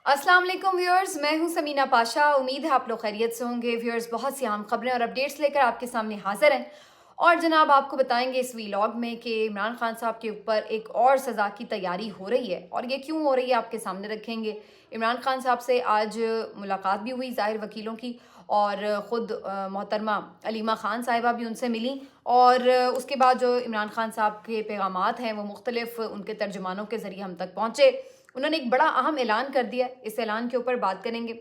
अस्सलाम वालेकुम व्यूअर्स, मैं हूं समीना पाशा। उम्मीद है आप लोग खैरियत से होंगे। व्यूअर्स, बहुत सी अहम खबरें और अपडेट्स लेकर आपके सामने हाजिर हैं। और जनाब, आपको बताएंगे इस वीलॉग में कि इमरान खान साहब के ऊपर एक और सज़ा की तैयारी हो रही है, और ये क्यों हो रही है आपके सामने रखेंगे। इमरान खान साहब से आज मुलाकात भी हुई ज़ाहिर वकीलों की, और ख़ुद मोहतरमा अलीमा ख़ान साहिबा भी उनसे मिली। और उसके बाद जो इमरान खान साहब के पैगामात हैं वो मुख्तलिफ उनके तर्जुमानों के ज़रिए हम तक पहुँचे। उन्होंने एक बड़ा अहम ऐलान कर दिया, इस ऐलान के ऊपर बात करेंगे।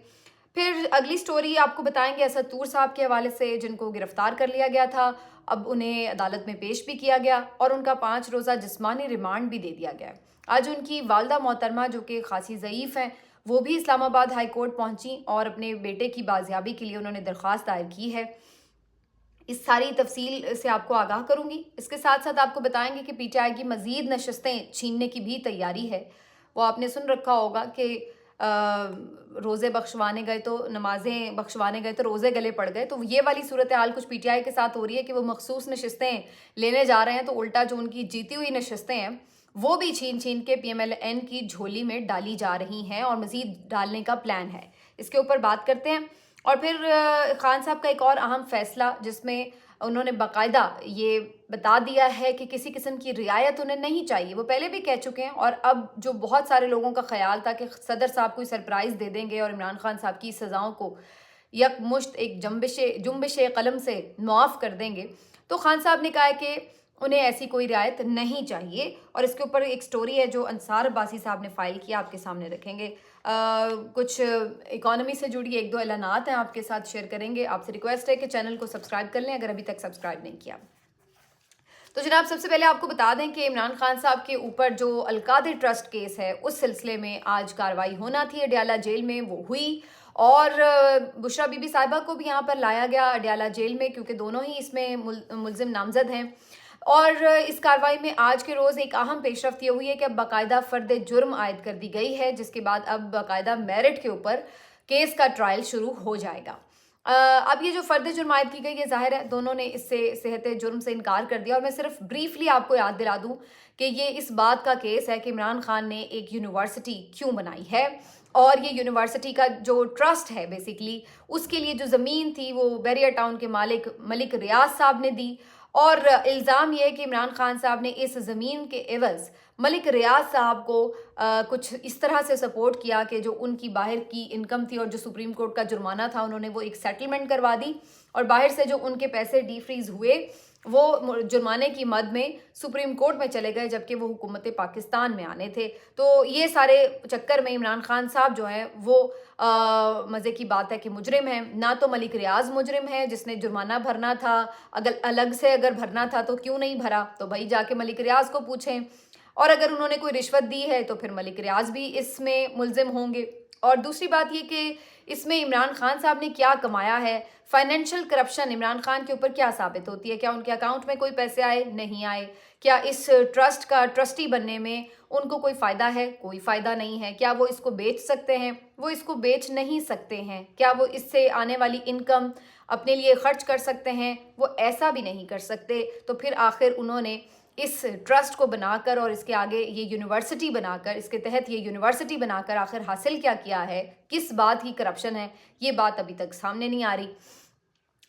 फिर अगली स्टोरी आपको बताएंगे असद तूर साहब के हवाले से, जिनको गिरफ्तार कर लिया गया था। अब उन्हें अदालत में पेश भी किया गया और उनका 5 रोज़ा जिस्मानी रिमांड भी दे दिया गया। आज उनकी वालदा मोहतरमा, जो कि खासी ज़ईफ़ हैं, वो भी इस्लामाबाद हाई कोर्ट पहुंची और अपने बेटे की बाजियाबी के लिए उन्होंने दरख्वास्त दायर की है। इस सारी तफसील से आपको आगाह करूंगी। इसके साथ साथ आपको बताएंगे कि पीटीआई की मजीद नशस्तें छीनने की भी तैयारी है। वो आपने सुन रखा होगा कि रोज़े बख्शवाने गए तो नमाजें बख्शवाने गए तो रोज़े गले पड़ गए। तो ये वाली सूरत हाल कुछ पीटीआई के साथ हो रही है कि वो मखसूस नशस्तें लेने जा रहे हैं, तो उल्टा जो उनकी जीती हुई नशस्तें हैं वो भी छीन छीन के पीएमएलएन की झोली में डाली जा रही हैं, और मजीद डालने का प्लान है। इसके ऊपर बात करते हैं। और फिर खान साहब का एक और अहम फैसला, जिसमें उन्होंने बाकायदा ये बता दिया है कि किसी किस्म की रियायत उन्हें नहीं चाहिए। वो पहले भी कह चुके हैं, और अब जो बहुत सारे लोगों का ख्याल था कि सदर साहब कोई सरप्राइज़ दे देंगे और इमरान खान साहब की सज़ाओं को यकमुश्त एक जुम्बिश कलम से मुआफ़ कर देंगे, तो खान साहब ने कहा है कि उन्हें ऐसी कोई रियायत नहीं चाहिए। और इसके ऊपर एक स्टोरी है जो अंसार अब्बासी साहब ने फ़ाइल किया, आपके सामने रखेंगे। कुछ इकॉनमी से जुड़ी एक दो ऐलानात हैं, आपके साथ शेयर करेंगे। आपसे रिक्वेस्ट है कि चैनल को सब्सक्राइब कर लें अगर अभी तक सब्सक्राइब नहीं किया। तो जनाब, सबसे पहले आपको बता दें कि इमरान खान साहब के ऊपर जो अलकादिर ट्रस्ट केस है, उस सिलसिले में आज कार्रवाई होना थी अडयाला जेल में, वो हुई। और बुशरा बीबी साहिबा को भी यहाँ पर लाया गया अडयाला जेल में, क्योंकि दोनों ही इसमें मुलजिम नामजद हैं। और इस कार्रवाई में आज के रोज़ एक अहम पेशरफ्त ये हुई है कि अब बाकायदा फ़र्द जुर्म आयद कर दी गई है, जिसके बाद अब बाकायदा मेरिट के ऊपर केस का ट्रायल शुरू हो जाएगा। अब ये जो फ़र्द जुर्म आयद की गई है, ज़ाहिर है दोनों ने इससे सेहत जुर्म से इनकार कर दिया। और मैं सिर्फ ब्रीफली आपको याद दिला दूं कि ये इस बात का केस है कि इमरान खान ने एक यूनिवर्सिटी क्यों बनाई है, और ये यूनिवर्सिटी का जो ट्रस्ट है बेसिकली, उसके लिए जो ज़मीन थी वो बैरियर टाउन के मालिक मलिक रियाज साहब ने दी। और इल्ज़ाम ये है कि इमरान खान साहब ने इस ज़मीन के एवज़ मलिक रियाज साहब को कुछ इस तरह से सपोर्ट किया कि जो उनकी बाहर की इनकम थी और जो सुप्रीम कोर्ट का जुर्माना था, उन्होंने वो एक सेटलमेंट करवा दी, और बाहर से जो उनके पैसे डीफ्रीज हुए वो जुर्माने की मद में सुप्रीम कोर्ट में चले गए, जबकि वो हुकूमत पाकिस्तान में आने थे। तो ये सारे चक्कर में इमरान खान साहब जो हैं वो मज़े की बात है कि मुजरिम हैं। ना तो मलिक रियाज मुजरिम है जिसने जुर्माना भरना था, अगर अलग से अगर भरना था तो क्यों नहीं भरा, तो भाई जाके मलिक रियाज को पूछें। और अगर उन्होंने कोई रिश्वत दी है तो फिर मलिक रियाज भी इसमें मुलजिम होंगे। और दूसरी बात ये कि इसमें इमरान खान साहब ने क्या कमाया है, फाइनेंशियल करप्शन इमरान खान के ऊपर क्या साबित होती है। क्या उनके अकाउंट में कोई पैसे आए, नहीं आए। क्या इस ट्रस्ट का ट्रस्टी बनने में उनको कोई फ़ायदा है, कोई फ़ायदा नहीं है। क्या वो इसको बेच सकते हैं, वो इसको बेच नहीं सकते हैं। क्या वो इससे आने वाली इनकम अपने लिए खर्च कर सकते हैं, वो ऐसा भी नहीं कर सकते। तो फिर आखिर उन्होंने इस ट्रस्ट को बनाकर और इसके आगे ये यूनिवर्सिटी बनाकर, इसके तहत ये यूनिवर्सिटी बनाकर आखिर हासिल क्या किया है, किस बात की करप्शन है, ये बात अभी तक सामने नहीं आ रही।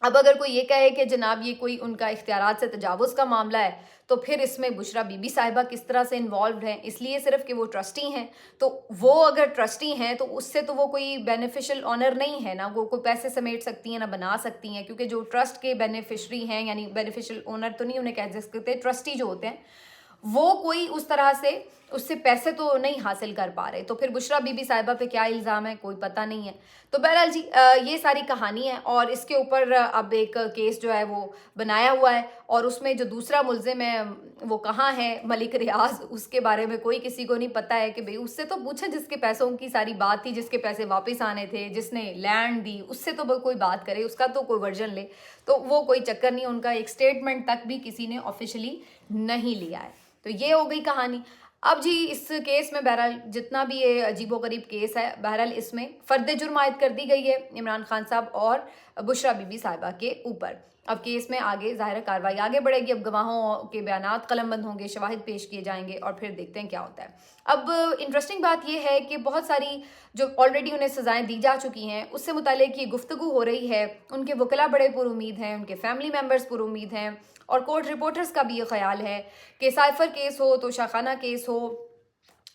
अब अगर कोई ये कहे कि जनाब ये कोई उनका इख्तियारात से तजावुज़ का मामला है, तो फिर इसमें बुशरा बीबी साहिबा किस तरह से इन्वॉल्व हैं, इसलिए सिर्फ कि वो ट्रस्टी हैं। तो वो अगर ट्रस्टी हैं तो उससे तो वो कोई बेनिफिशियल ऑनर नहीं है ना, वो कोई पैसे समेट सकती हैं ना बना सकती हैं, क्योंकि जो ट्रस्ट के बेनिफिशरी हैं, यानी बेनिफिशियल ऑनर तो नहीं उन्हें कह सकते, ट्रस्टी जो होते हैं वो कोई उस तरह से उससे पैसे तो नहीं हासिल कर पा रहे। तो फिर बुशरा बीबी साहिबा पे क्या इल्ज़ाम है, कोई पता नहीं है। तो बहरहाल जी, ये सारी कहानी है, और इसके ऊपर अब एक केस जो है वो बनाया हुआ है, और उसमें जो दूसरा मुलजिम है वो कहाँ है, मलिक रियाज, उसके बारे में कोई किसी को नहीं पता है कि भाई उससे तो पूछे जिसके पैसों की सारी बात थी, जिसके पैसे वापस आने थे, जिसने लैंड दी, उससे तो कोई बात करे, उसका तो कोई वर्जन ले। तो वो कोई चक्कर नहीं, उनका एक स्टेटमेंट तक भी किसी ने ऑफिशियली नहीं लिया है। तो ये हो गई कहानी। अब जी इस केस में बहरहाल जितना भी ये अजीबोगरीब केस है, बहरहाल इसमें फर्द जुर्म आयद कर दी गई है इमरान खान साहब और बुशरा बीबी साहिबा के ऊपर। अब केस में आगे ज़ाहिर है कार्रवाई आगे बढ़ेगी, अब गवाहों के बयानात कलमबंद होंगे, शवाहिद पेश किए जाएंगे और फिर देखते हैं क्या होता है। अब इंटरेस्टिंग बात यह है कि बहुत सारी जो ऑलरेडी उन्हें सज़ाएं दी जा चुकी हैं उससे मुतालिक ये गुफ्तगू हो रही है, उनके वकला बड़े पुरुमीद हैं, उनके फैमिली मेम्बर्स पुरुमीद हैं और कोर्ट रिपोर्टर्स का भी ये ख्याल है कि साइफर केस हो, तोशाखाना केस हो,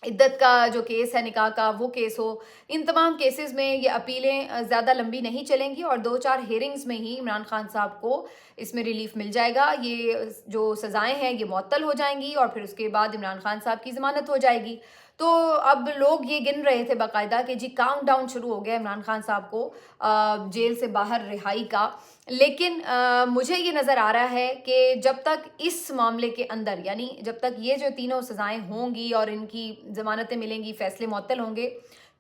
इद्दत का जो केस है निकाह का वो केस हो, इन तमाम केसेस में ये अपीलें ज़्यादा लंबी नहीं चलेंगी और 2-4 हेयरिंग्स में ही इमरान खान साहब को इसमें रिलीफ मिल जाएगा। ये जो सज़ाएं हैं ये मुअत्तल हो जाएंगी और फिर उसके बाद इमरान खान साहब की ज़मानत हो जाएगी। तो अब लोग ये गिन रहे थे बाकायदा कि जी काउंटडाउन शुरू हो गया इमरान खान साहब को जेल से बाहर रिहाई का। लेकिन मुझे ये नज़र आ रहा है कि जब तक इस मामले के अंदर, यानी जब तक ये जो तीनों सज़ाएं होंगी और इनकी ज़मानतें मिलेंगी, फ़ैसले मुअत्तल होंगे,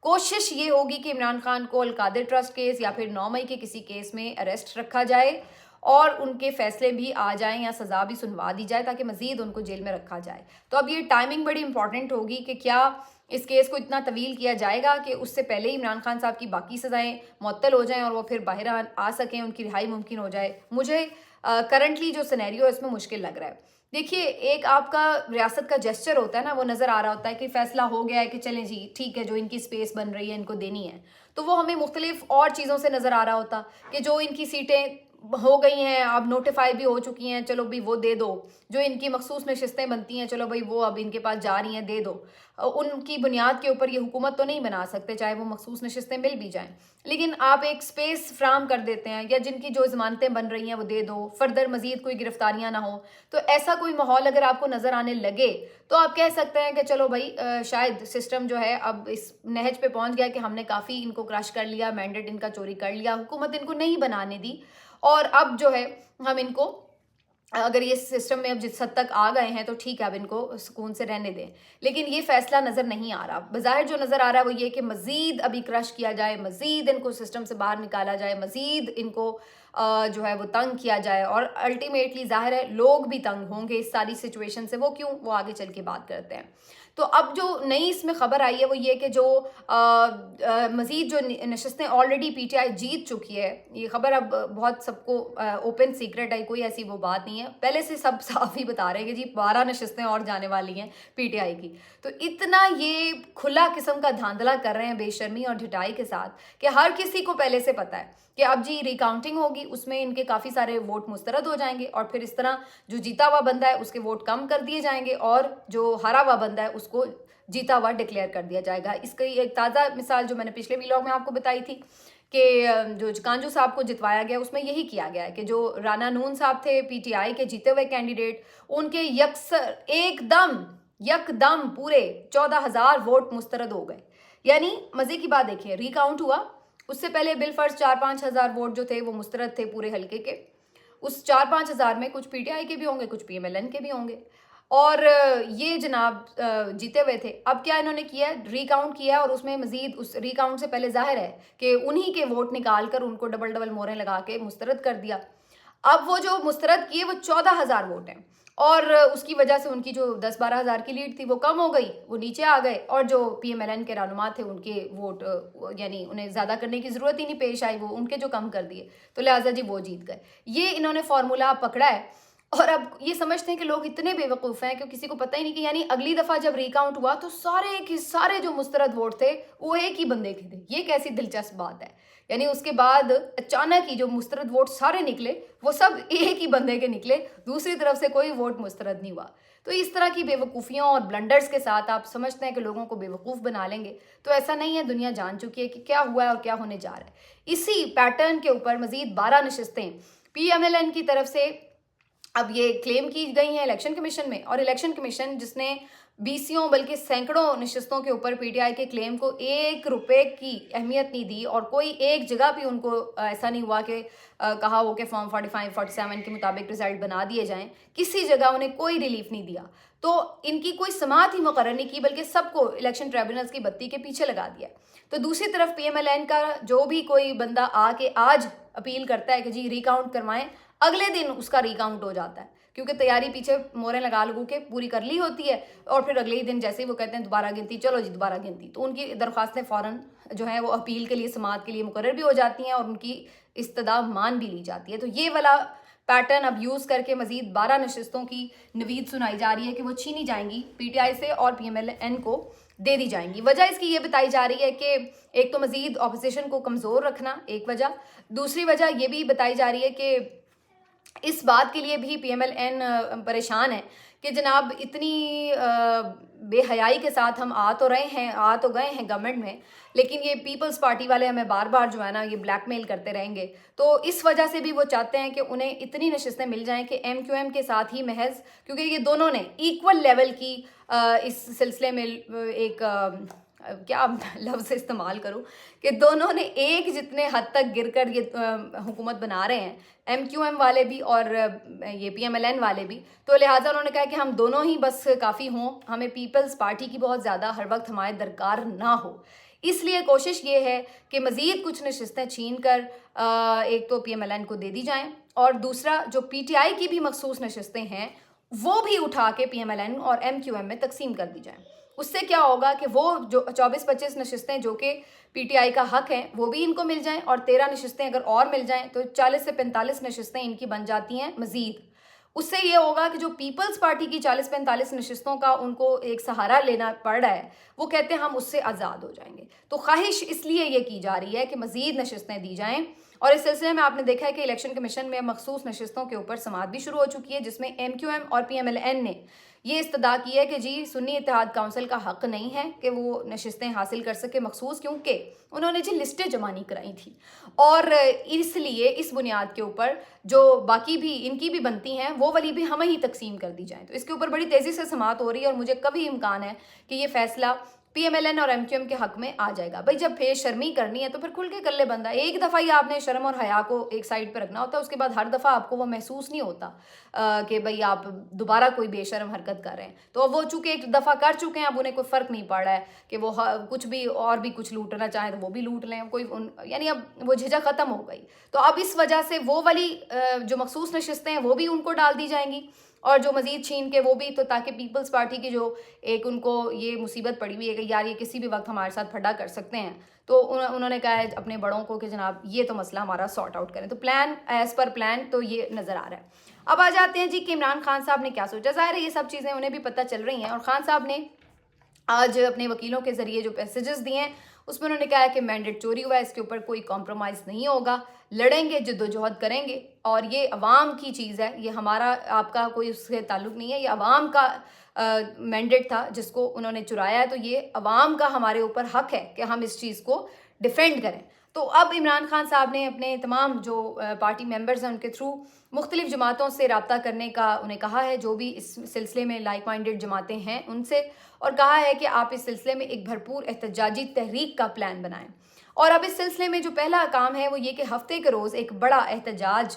कोशिश ये होगी कि इमरान खान को अल-कादिर ट्रस्ट केस या फिर 9 मई के किसी केस में अरेस्ट रखा जाए और उनके फैसले भी आ जाएं या सज़ा भी सुनवा दी जाए ताकि मज़ीद उनको जेल में रखा जाए। तो अब ये टाइमिंग बड़ी इंपॉर्टेंट होगी कि क्या इस केस को इतना तवील किया जाएगा कि उससे पहले ही इमरान खान साहब की बाकी सज़ाएं मुअत्तल हो जाएं और वो फिर बाहर आ सकें, उनकी रिहाई मुमकिन हो जाए। मुझे करंटली जो सिनेरियो है इसमें मुश्किल लग रहा है। देखिए, एक आपका रियासत का जेस्चर होता है ना, वो नज़र आ रहा होता है कि फ़ैसला हो गया है कि चलें जी ठीक है, जो इनकी स्पेस बन रही है इनको देनी है। तो वो हमें मुख्तलिफ और चीज़ों से नज़र आ रहा होता कि जो इनकी सीटें हो गई हैं, अब नोटिफाई भी हो चुकी हैं, चलो भाई वो दे दो। जो इनकी मखसूस नशिस्तें बनती हैं, चलो भाई वो अब इनके पास जा रही हैं, दे दो। उनकी बुनियाद के ऊपर ये हुकूमत तो नहीं बना सकते, चाहे वो मखसूस नशिस्तें मिल भी जाएं। लेकिन आप एक स्पेस फ्राहम कर देते हैं या जिनकी जो ज़मानतें बन रही हैं वो दे दो, फर्दर मज़ीद कोई गिरफ्तारियां ना हो। तो ऐसा कोई माहौल अगर आपको नज़र आने लगे तो आप कह सकते हैं कि चलो भाई शायद सिस्टम जो है अब इस नहज पे पहुंच गया कि हमने काफ़ी इनको क्रश कर लिया, मैंडेट इनका चोरी कर लिया, हुकूमत इनको नहीं बनाने दी और अब जो है हम इनको अगर ये सिस्टम में अब जिस हद तक आ गए हैं तो ठीक है, अब इनको सुकून से रहने दें। लेकिन ये फैसला नज़र नहीं आ रहा। बज़ाहिर जो नज़र आ रहा है वो ये कि मज़ीद अभी क्रश किया जाए, मज़ीद इनको सिस्टम से बाहर निकाला जाए, मज़ीद इनको जो है वो तंग किया जाए और अल्टीमेटली ज़ाहिर है लोग भी तंग होंगे इस सारी सिचुएशन से। वो क्यों, वो आगे चल के बात करते हैं। तो अब जो नई इसमें खबर आई है वो ये कि जो मज़ीद जो नशस्तें ऑलरेडी पीटीआई जीत चुकी है, ये खबर अब बहुत सबको ओपन सीक्रेट है, कोई ऐसी वो बात नहीं है, पहले से सब साफ ही बता रहे हैं कि जी 12 नशस्तें और जाने वाली हैं पीटीआई की। तो इतना ये खुला किस्म का धांधला कर रहे हैं बेशर्मी और ढिठाई के साथ कि हर किसी को पहले से पता है कि अब जी रिकाउंटिंग होगी, उसमें इनके काफ़ी सारे वोट मुस्तरद हो जाएंगे और फिर इस तरह जो जीता हुआ बंदा है उसके वोट कम कर दिए जाएंगे और जो हारा हुआ बंदा है उसको जीता हुआ डिक्लेयर कर दिया जाएगा। इसकी एक ताज़ा मिसाल जो मैंने पिछले व्लॉग में आपको बताई थी कि जो कांजू साहब को जितवाया गया उसमें यही किया गया है कि जो राना नून साहब थे पीटीआई के जीते हुए कैंडिडेट, उनके यकदम पूरे 14,000 वोट मुस्तरद हो गए। यानी मज़े की बात देखिए, रिकाउंट हुआ, उससे पहले बिलफर्ज 4-5 हज़ार वोट जो थे वो मुस्तरद थे पूरे हल्के के। उस 4-5 हज़ार में कुछ पीटीआई के भी होंगे, कुछ पीएमएलएन के भी होंगे और ये जनाब जीते हुए थे। अब क्या इन्होंने किया, रिकाउंट किया और उसमें मजीद उस रिकाउंट से पहले जाहिर है कि उन्हीं के वोट निकाल कर उनको डबल डबल मोहरें लगा के मुस्तरद कर दिया। अब वो जो मुस्तरद किए वो 14,000 वोट हैं और उसकी वजह से उनकी जो 10-12 हज़ार की लीड थी वो कम हो गई, वो नीचे आ गए और जो पीएमएलएन के रहनुमा थे उनके वोट यानी उन्हें ज़्यादा करने की ज़रूरत ही नहीं पेश आई, वो उनके जो कम कर दिए, तो लिहाजा जी वो जीत गए। ये इन्होंने फार्मूला पकड़ा है और अब ये समझते हैं कि लोग इतने बेवकूफ़ हैं कि किसी को पता ही नहीं कि यानी अगली दफ़ा जब रिकाउंट हुआ तो सारे जो मुस्तरद वोट थे वो एक ही बंदे के थे। ये कैसी दिलचस्प बात है, यानी उसके बाद अचानक ही जो मुस्तरद वोट सारे निकले वो सब एक ही बंदे के निकले, दूसरी तरफ से कोई वोट मुस्तरद नहीं हुआ। तो इस तरह की बेवकूफ़ियों और ब्लंडर्स के साथ आप समझते हैं कि लोगों को बेवकूफ़ बना लेंगे, तो ऐसा नहीं है। दुनिया जान चुकी है कि क्या हुआ है और क्या होने जा रहा है। इसी पैटर्न के ऊपर मज़ीद 12 नशिस्तें पीएमएलएन की तरफ से अब ये क्लेम की गई हैं इलेक्शन कमीशन में, और इलेक्शन कमीशन जिसने बीसियों बल्कि सैकड़ों नशिस्तों के ऊपर पीटीआई के क्लेम को 1 रुपए की अहमियत नहीं दी और कोई एक जगह भी उनको ऐसा नहीं हुआ कि कहा हो कि फॉर्म 45-47 के मुताबिक रिजल्ट बना दिए जाएं, किसी जगह उन्हें कोई रिलीफ नहीं दिया। तो इनकी कोई समात ही मुकर्रर नहीं की बल्कि सबको इलेक्शन ट्रिब्यूनल्स की बत्ती के पीछे लगा दिया। तो दूसरी तरफ पीएमएलएन का जो भी कोई बंदा आके आज अपील करता है कि जी रिकाउंट करवाएं, अगले दिन उसका रिकाउंट हो जाता है। क्योंकि तैयारी पीछे मोहरें लगा लगू के पूरी कर ली होती है और फिर अगले ही दिन जैसे ही वो कहते हैं दोबारा गिनती, चलो जी दोबारा गिनती, तो उनकी दरख्वास्तें फ़ौरन जो है वो अपील के लिए समाअत के लिए मुकर्रर भी हो जाती हैं और उनकी इस्तदा मान भी ली जाती है। तो ये वाला पैटर्न अब यूज़ करके मज़ीद 12 नशिस्तों की नवीद सुनाई जा रही है कि वो छीनी जाएंगी PTI से और PMLN को दे दी जाएंगी। वजह इसकी ये बताई जा रही है कि एक तो मज़ीद अपोजिशन को कमज़ोर रखना एक वजह, दूसरी वजह ये भी बताई जा रही है कि इस बात के लिए भी PMLN परेशान है कि जनाब इतनी बेहयाई के साथ हम आ तो गए हैं गवर्नमेंट में, लेकिन ये पीपल्स पार्टी वाले हमें बार बार जो है ना ये ब्लैकमेल करते रहेंगे। तो इस वजह से भी वो चाहते हैं कि उन्हें इतनी नशिस्तें मिल जाएं कि MQM के साथ ही महज, क्योंकि ये दोनों ने इक्वल लेवल की इस सिलसिले में एक क्या लफ्ज़ इस्तेमाल करूं कि दोनों ने एक जितने हद तक गिरकर ये हुकूमत बना रहे हैं, MQM वाले भी और ये PMLN वाले भी। तो लिहाजा उन्होंने कहा कि हम दोनों ही बस काफ़ी हों, हमें पीपल्स पार्टी की बहुत ज़्यादा हर वक्त हमारे दरकार ना हो। इसलिए कोशिश ये है कि मज़ीद कुछ नशिस्तें छीन कर एक तो PMLN को दे दी जाएँ और दूसरा जो PTI की भी मखसूस नशिस्तें हैं वो भी उठा के PMLN और MQM में तकसीम कर दी जाएँ। उससे क्या होगा कि वो जो 24-25 नशिस्तें जो कि PTI का हक हैं वो भी इनको मिल जाएं और 13 नशिस्तें अगर और मिल जाएं तो 40 से 45 नशिस्तें इनकी बन जाती हैं मज़ीद। उससे ये होगा कि जो पीपल्स पार्टी की 40-45 नशिस्तों का उनको एक सहारा लेना पड़ रहा है, वो कहते हैं हम उससे आज़ाद हो जाएंगे। तो ख्वाहिश इसलिए ये की जा रही है कि मज़ीद नशिस्तें दी जाएं और इस सिलसिले में आपने देखा है कि इलेक्शन कमीशन में मखसूस नशिस्तों के ऊपर समाअत भी शुरू हो चुकी है, जिसमें MQM और PMLN ने ये इस्तदा की है कि जी सुन्नी इत्तेहाद काउंसिल का हक नहीं है कि वो नशिस्तें हासिल कर सके मखसूस, क्योंकि उन्होंने जी लिस्टें जमा नहीं कराई थी और इसलिए इस बुनियाद के ऊपर जो बाकी भी इनकी भी बनती हैं वो वाली भी हमें ही तकसीम कर दी जाए। तो इसके ऊपर बड़ी तेज़ी से समाअत हो रही है और मुझे कभी इम्कान है कि ये फैसला PMLN और MQM के हक में आ जाएगा। भाई जब शर्मी करनी है तो फिर खुल के कर ले बंदा। एक दफ़ा ही आपने शर्म और हया को एक साइड पर रखना होता है, उसके बाद हर दफ़ा आपको वो महसूस नहीं होता कि भाई आप दोबारा कोई बेशर्म हरकत कर रहे हैं। तो अब वो चूँकि एक दफ़ा कर चुके हैं, अब उन्हें कोई फ़र्क नहीं पड़ रहा है कि वो कुछ भी और भी कुछ लूटना चाहें तो वो भी लूट लें, कोई यानी अब वो झिझक ख़त्म हो गई। तो अब इस वजह से वो वाली जो मखसूस नशिस्तें हैं वो भी उनको डाल दी जाएंगी और जो मज़ीद छीन के वो भी, तो ताकि पीपल्स पार्टी की जो एक उनको ये मुसीबत पड़ी हुई है कि यार ये किसी भी वक्त हमारे साथ फड्डा कर सकते हैं, तो उन्होंने कहा है अपने बड़ों को कि जनाब ये तो मसला हमारा सॉर्ट आउट करें। तो प्लान एज़ पर प्लान तो ये नज़र आ रहा है। अब आ जाते हैं जी कि इमरान खान साहब ने क्या सोचा। ज़ाहिर है ये सब चीज़ें उन्हें भी पता चल रही हैं और खान साहब ने आज अपने वकीलों के ज़रिए जो मैसेजेस दिए हैं उसमें उन्होंने कहा है कि मैंडेट चोरी हुआ है, इसके ऊपर कोई कॉम्प्रोमाइज़ नहीं होगा, लड़ेंगे, जद्दोजहद करेंगे और ये अवाम की चीज़ है, ये हमारा आपका कोई उससे ताल्लुक़ नहीं है, ये अवाम का मैंडेट था जिसको उन्होंने चुराया है, तो ये अवाम का हमारे ऊपर हक है कि हम इस चीज़ को डिफेंड करें। तो अब इमरान खान साहब ने अपने तमाम जो पार्टी मेंबर्स हैं उनके थ्रू मुख्तलिफ़ जमातों से रब्ता करने का उन्हें कहा है, जो भी इस सिलसिले में लाइक माइंडेड जमातें हैं उनसे, और कहा है कि आप इस सिलसिले में एक भरपूर एहतजाजी तहरीक का प्लान बनाएं। और अब इस सिलसिले में जो पहला काम है वो ये कि हफ्ते के रोज़ एक बड़ा एहतजाज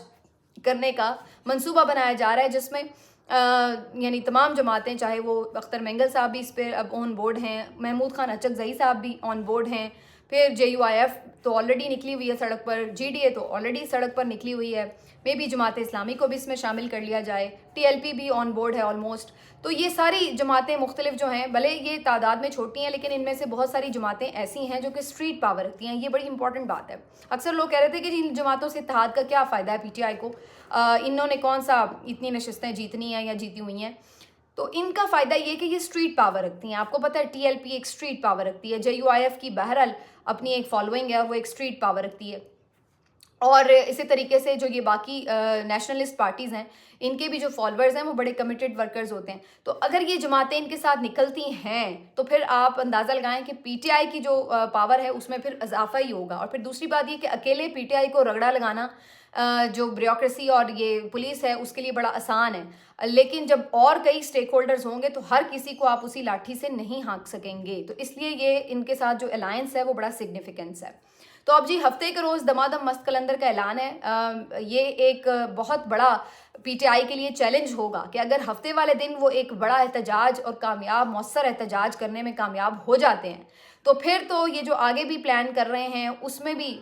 करने का मंसूबा बनाया जा रहा है, जिसमें यानी तमाम जमातें, चाहे वो अख्तर मेंगल साहब भी इस पर अब ऑन बोर्ड हैं, महमूद खान अचकज़ई साहब भी ऑन बोर्ड हैं, फिर JUIF तो ऑलरेडी निकली हुई है सड़क पर, GDA तो ऑलरेडी सड़क पर निकली हुई है, मे भी जमात इस्लामी को भी इसमें शामिल कर लिया जाए, TLP भी ऑन बोर्ड है ऑलमोस्ट। तो ये सारी जमातें मुख्तलिफ जो हैं, भले ये तादाद में छोटी हैं लेकिन इनमें से बहुत सारी जमातें ऐसी हैं जो कि स्ट्रीट पावर रखती हैं। ये बड़ी इंपॉर्टेंट बात है। अक्सर लोग कह रहे थे कि इन जमातों से इत्तेहाद का क्या फ़ायदा है PTI को, इन्होंने कौन सा इतनी नशिस्तें जीतनी हैं या जीती हुई हैं। तो इनका फ़ायदा ये कि ये स्ट्रीट पावर रखती हैं। आपको पता है TLP एक स्ट्रीट पावर रखती है, JUIF की बहरहाल अपनी एक फॉलोइंग है और वो एक स्ट्रीट पावर रखती है। और इसी तरीके से जो ये बाकी नेशनलिस्ट पार्टीज़ हैं, इनके भी जो फॉलोअर्स हैं वो बड़े कमिटेड वर्कर्स होते हैं। तो अगर ये जमातें इनके साथ निकलती हैं तो फिर आप अंदाज़ा लगाएं कि PTI की जो पावर है उसमें फिर इजाफा ही होगा। और फिर दूसरी बात ये कि अकेले PTI को रगड़ा लगाना जो ब्यूरोक्रेसी और ये पुलिस है उसके लिए बड़ा आसान है, लेकिन जब और कई स्टेक होल्डर्स होंगे तो हर किसी को आप उसी लाठी से नहीं हाँक सकेंगे। तो इसलिए ये इनके साथ जो अलायंस है वो बड़ा सिग्निफिकेंस है। तो अब जी हफ्ते के रोज़ दमादम मस्त कलंदर का ऐलान है। ये एक बहुत बड़ा PTI के लिए चैलेंज होगा कि अगर हफ्ते वाले दिन वो एक बड़ा एहतजाज और कामयाब मौसर एहतजाज करने में कामयाब हो जाते हैं تو پھر تو یہ جو آگے بھی پلان کر رہے ہیں اس میں بھی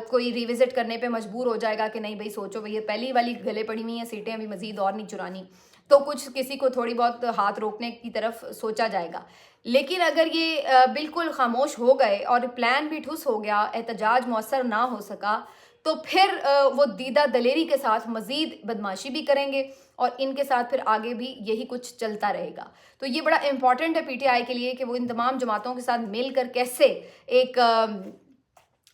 کوئی ریوزٹ کرنے پہ مجبور ہو جائے گا کہ نہیں بھائی سوچو بھئی یہ پہلی والی گلے پڑی ہوئی ہیں سیٹیں ابھی مزید اور نہیں چرانی، تو کچھ کسی کو تھوڑی بہت ہاتھ روکنے کی طرف سوچا جائے گا۔ لیکن اگر یہ بالکل خاموش ہو گئے اور پلان بھی ٹھس ہو گیا، احتجاج مؤثر نہ ہو سکا، تو پھر وہ دیدہ دلیری کے ساتھ مزید بدمعاشی بھی کریں گے اور ان کے ساتھ پھر آگے بھی یہی کچھ چلتا رہے گا۔ تو یہ بڑا امپورٹنٹ ہے پی ٹی آئی کے لیے کہ وہ ان تمام جماعتوں کے ساتھ مل کر کیسے ایک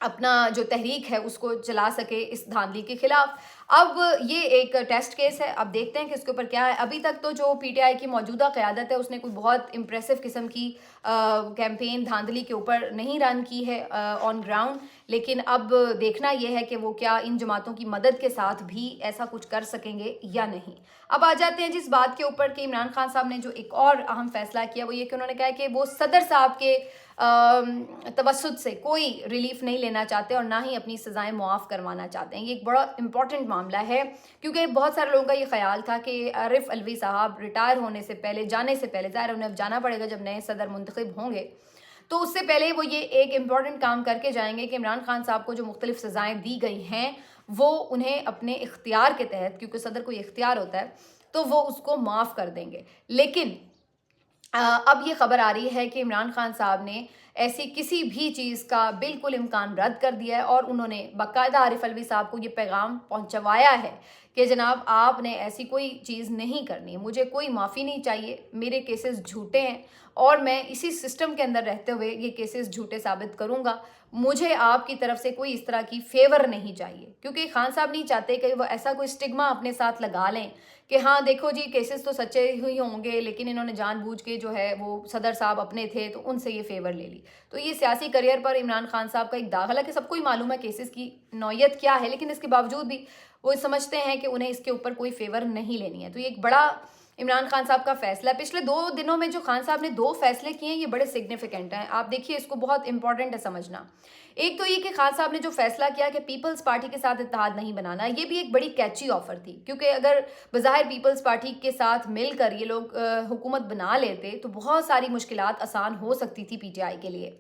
اپنا جو تحریک ہے اس کو چلا سکے اس دھاندلی کے خلاف۔ اب یہ ایک ٹیسٹ کیس ہے، اب دیکھتے ہیں کہ اس کے اوپر کیا ہے۔ ابھی تک تو جو پی ٹی آئی کی موجودہ قیادت ہے اس نے کوئی بہت امپریسو قسم کی کیمپین دھاندلی کے اوپر نہیں رن کی ہے آن گراؤنڈ، لیکن اب دیکھنا یہ ہے کہ وہ کیا ان جماعتوں کی مدد کے ساتھ بھی ایسا کچھ کر سکیں گے یا نہیں۔ اب آ جاتے ہیں جس بات کے اوپر کہ عمران خان صاحب نے جو ایک اور اہم فیصلہ کیا وہ یہ کہ انہوں نے کہا کہ وہ صدر صاحب کے توسط سے کوئی ریلیف نہیں لینا چاہتے اور نہ ہی اپنی سزائیں معاف کروانا چاہتے ہیں۔ یہ ایک بڑا امپورٹنٹ معاملہ ہے کیونکہ بہت سارے لوگوں کا یہ خیال تھا کہ عارف علوی صاحب ریٹائر ہونے سے پہلے، جانے سے پہلے، ظاہر انہیں اب جانا پڑے گا جب نئے صدر منتخب ہوں گے، تو اس سے پہلے وہ یہ ایک امپورٹنٹ کام کر کے جائیں گے کہ عمران خان صاحب کو جو مختلف سزائیں دی گئی ہیں وہ انہیں اپنے اختیار کے تحت، کیونکہ صدر کو یہ اختیار ہوتا ہے، تو وہ اس کو معاف کر دیں گے۔ لیکن اب یہ خبر آ رہی ہے کہ عمران خان صاحب نے ایسی کسی بھی چیز کا بالکل امکان رد کر دیا ہے اور انہوں نے باقاعدہ عارف علوی صاحب کو یہ پیغام پہنچوایا ہے کہ جناب آپ نے ایسی کوئی چیز نہیں کرنی، مجھے کوئی معافی نہیں چاہیے، میرے کیسز جھوٹے ہیں اور میں اسی سسٹم کے اندر رہتے ہوئے یہ کیسز جھوٹے ثابت کروں گا، مجھے آپ کی طرف سے کوئی اس طرح کی فیور نہیں چاہیے، کیونکہ خان صاحب نہیں چاہتے کہ وہ ایسا کوئی سٹگما اپنے ساتھ لگا لیں کہ ہاں دیکھو جی کیسز تو سچے ہی ہوں گے لیکن انہوں نے جان بوجھ کے جو ہے وہ صدر صاحب اپنے تھے تو ان سے یہ فیور لے لی۔ تو یہ سیاسی کریئر پر عمران خان صاحب کا ایک داغ ہے کہ سب کو ہی معلوم ہے کیسز کی نوعیت کیا ہے، لیکن اس کے باوجود بھی وہ سمجھتے ہیں کہ انہیں اس کے اوپر کوئی فیور نہیں لینی ہے۔ تو یہ ایک بڑا عمران خان صاحب کا فیصلہ ہے۔ پچھلے 2 دنوں میں جو خان صاحب نے 2 فیصلے کیے ہیں یہ بڑے سگنیفیکنٹ ہیں، آپ دیکھیے اس کو بہت امپورٹنٹ ہے سمجھنا۔ ایک تو یہ کہ خان صاحب نے جو فیصلہ کیا کہ پیپلز پارٹی کے ساتھ اتحاد نہیں بنانا، یہ بھی ایک بڑی کیچی آفر تھی، کیونکہ اگر بظاہر پیپلز پارٹی کے ساتھ مل کر یہ لوگ حکومت بنا لیتے تو بہت ساری مشکلات آسان ہو سکتی تھی پی ٹی آئی کے لیے،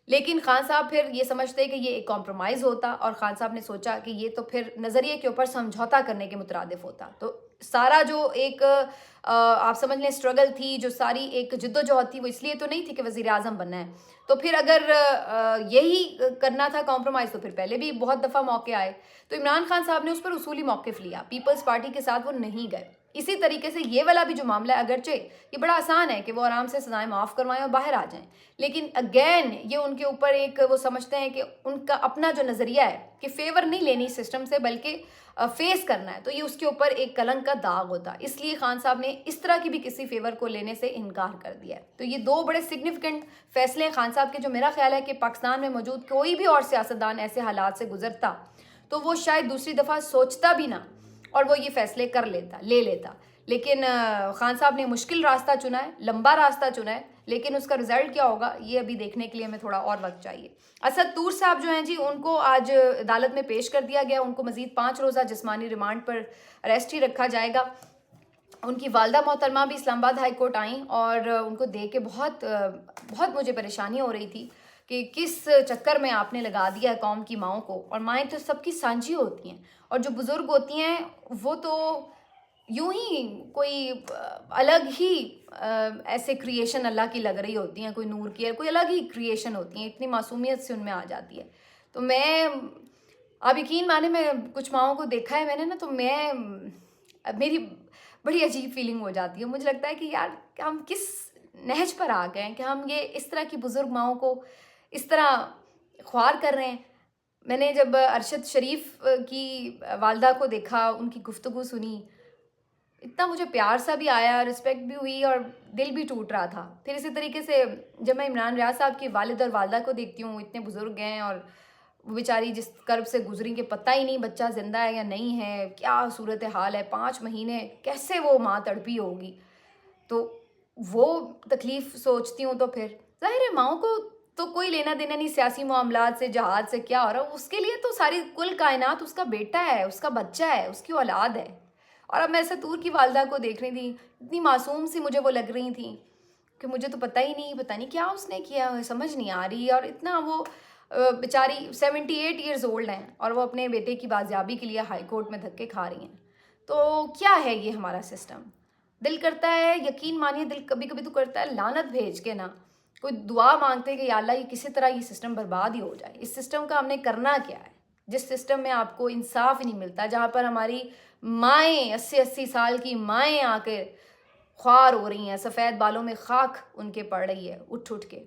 لیکن خان صاحب پھر یہ سمجھتے کہ یہ ایک کمپرومائز ہوتا اور خان صاحب نے سوچا کہ یہ تو پھر نظریے کے اوپر سمجھوتا کرنے کے مترادف ہوتا۔ تو سارا جو ایک آپ سمجھ لیں اسٹرگل تھی، جو ساری ایک جدوجہد تھی، وہ اس لیے تو نہیں تھی کہ وزیر اعظم بننا ہے، تو پھر اگر یہی کرنا تھا کمپرومائز تو پھر پہلے بھی بہت دفعہ موقع آئے، تو عمران خان صاحب نے اس پر اصولی موقف لیا، پیپلز پارٹی کے ساتھ وہ نہیں گئے۔ اسی طریقے سے یہ والا بھی جو معاملہ ہے اگرچہ یہ بڑا آسان ہے کہ وہ آرام سے سزائیں معاف کروائیں اور باہر آ جائیں، لیکن اگین یہ ان کے اوپر ایک وہ سمجھتے ہیں کہ ان کا اپنا جو نظریہ ہے کہ فیور نہیں لینی سسٹم سے بلکہ فیس کرنا ہے، تو یہ اس کے اوپر ایک کلنک کا داغ ہوتا، اس لیے خان صاحب نے اس طرح کی بھی کسی فیور کو لینے سے انکار کر دیا ہے۔ تو یہ 2 بڑے سگنیفیکنٹ فیصلے خان صاحب کے، جو میرا خیال ہے کہ پاکستان میں موجود کوئی بھی اور سیاستدان ایسے حالات سے گزرتا تو وہ شاید دوسری دفعہ سوچتا بھی نہ اور وہ یہ فیصلے لے لیتا، لیکن خان صاحب نے مشکل راستہ چنا ہے، لمبا راستہ چنا ہے، لیکن اس کا رزلٹ کیا ہوگا یہ ابھی دیکھنے کے لیے ہمیں تھوڑا اور وقت چاہیے۔ اسد طور صاحب جو ہیں جی ان کو آج عدالت میں پیش کر دیا گیا، ان کو مزید 5 روزہ جسمانی ریمانڈ پر اریسٹ ہی رکھا جائے گا۔ ان کی والدہ محترمہ بھی اسلام آباد ہائی کورٹ آئیں اور ان کو دیکھ کے بہت مجھے پریشانی ہو رہی تھی کہ کس چکر میں آپ نے لگا دیا ہے قوم کی ماؤں کو، اور مائیں تو سب کی سانجھی ہوتی ہیں اور جو بزرگ ہوتی ہیں وہ تو یوں ہی کوئی الگ ہی ایسے کریشن اللہ کی لگ رہی ہوتی ہیں، کوئی نور کی ہے، کوئی الگ ہی کریشن ہوتی ہیں، اتنی معصومیت سے ان میں آ جاتی ہے۔ تو میں آپ یقین مانے میں کچھ ماؤں کو دیکھا ہے میں نے نا، تو میری بڑی عجیب فیلنگ ہو جاتی ہے، مجھے لگتا ہے کہ یار ہم کس نہج پر آ گئے ہیں کہ ہم یہ اس طرح کی بزرگ ماؤں کو اس طرح خوار کر رہے ہیں۔ میں نے جب ارشد شریف کی والدہ کو دیکھا، ان کی گفتگو سنی، اتنا مجھے پیار سا بھی آیا، رسپیکٹ بھی ہوئی اور دل بھی ٹوٹ رہا تھا۔ پھر اسی طریقے سے جب میں عمران ریاض صاحب کی والد اور والدہ کو دیکھتی ہوں، اتنے بزرگ ہیں اور وہ بیچاری جس کرب سے گزری کہ پتہ ہی نہیں بچہ زندہ ہے یا نہیں ہے، کیا صورتحال ہے، 5 مہینے کیسے وہ ماں تڑپی ہوگی، تو وہ تکلیف سوچتی ہوں تو پھر ظاہر ہے ماؤں کو تو کوئی لینا دینا نہیں سیاسی معاملات سے، جہاد سے کیا ہو رہا ہے، اس کے لیے تو ساری کل کائنات اس کا بیٹا ہے، اس کا بچہ ہے، اس کی اولاد ہے۔ اور اب میں اسد طور کی والدہ کو دیکھ رہی تھی، اتنی معصوم سی مجھے وہ لگ رہی تھیں، کہ مجھے تو پتہ ہی نہیں، پتہ نہیں کیا اس نے کیا، سمجھ نہیں آ رہی. اور اتنا وہ بیچاری 78 ایئرز اولڈ ہیں اور وہ اپنے بیٹے کی بازیابی کے لیے ہائی کورٹ میں دھکے کھا رہی ہیں. تو کیا ہے یہ ہمارا سسٹم؟ دل کرتا ہے، یقین مانیے دل کبھی کبھی تو کرتا ہے لعنت بھیج کے نا کوئی دعا مانگتے ہیں کہ یا اللہ یہ کسی طرح یہ سسٹم برباد ہی ہو جائے. اس سسٹم کا ہم نے کرنا کیا ہے جس سسٹم میں آپ کو انصاف ہی نہیں ملتا، جہاں پر ہماری مائیں 80 سال کی مائیں آ کے خوار ہو رہی ہیں، سفید بالوں میں خاک ان کے پڑ رہی ہے اٹھ اٹھ کے.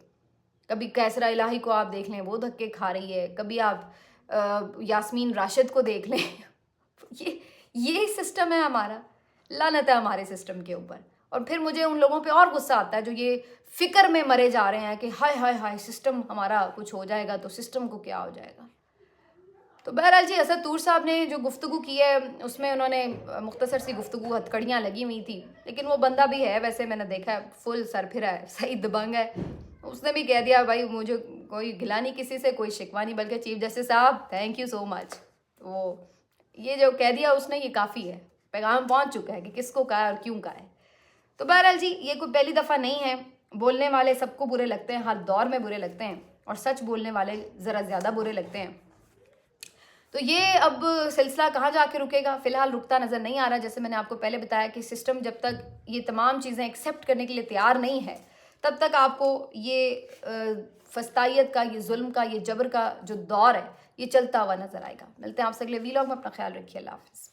کبھی کیسرا الہی کو آپ دیکھ لیں وہ دھکے کھا رہی ہے، کبھی آپ یاسمین راشد کو دیکھ لیں. یہ سسٹم ہے ہمارا. لعنت ہے ہمارے سسٹم کے اوپر. اور پھر مجھے ان لوگوں پہ اور غصہ آتا ہے جو یہ فکر میں مرے جا رہے ہیں کہ ہائے ہائے ہائے سسٹم ہمارا کچھ ہو جائے گا تو سسٹم کو کیا ہو جائے گا. تو بہرحال جی اسد طور صاحب نے جو گفتگو کی ہے اس میں انہوں نے مختصر سی گفتگو ہتھ کڑیاں لگی ہوئی تھی، لیکن وہ بندہ بھی ہے ویسے میں نے دیکھا ہے فل سر پھرا ہے، صحیح دبنگ ہے. اس نے بھی کہہ دیا بھائی مجھے کوئی گلا نہیں کسی سے، کوئی شکوہ نہیں، بلکہ چیف جسٹس صاحب تھینک یو سو مچ. تو یہ جو کہہ دیا اس نے یہ کافی ہے، پیغام پہنچ چکا ہے کہ کس کو کہا ہے اور کیوں کہا ہے. تو بہرحال جی یہ کوئی پہلی دفعہ نہیں ہے. بولنے والے سب کو برے لگتے ہیں، ہر دور میں برے لگتے ہیں، اور سچ بولنے والے ذرا زیادہ برے لگتے ہیں. تو یہ اب سلسلہ کہاں جا کے رکے گا؟ فی الحال رکتا نظر نہیں آ رہا. جیسے میں نے آپ کو پہلے بتایا کہ سسٹم جب تک یہ تمام چیزیں ایکسیپٹ کرنے کے لیے تیار نہیں ہے تب تک آپ کو یہ فسطائیت کا، یہ ظلم کا، یہ جبر کا جو دور ہے یہ چلتا ہوا نظر آئے گا. ملتے ہیں آپ سے اگلے ویلاگ میں. اپنا خیال رکھیے. اللہ حافظ.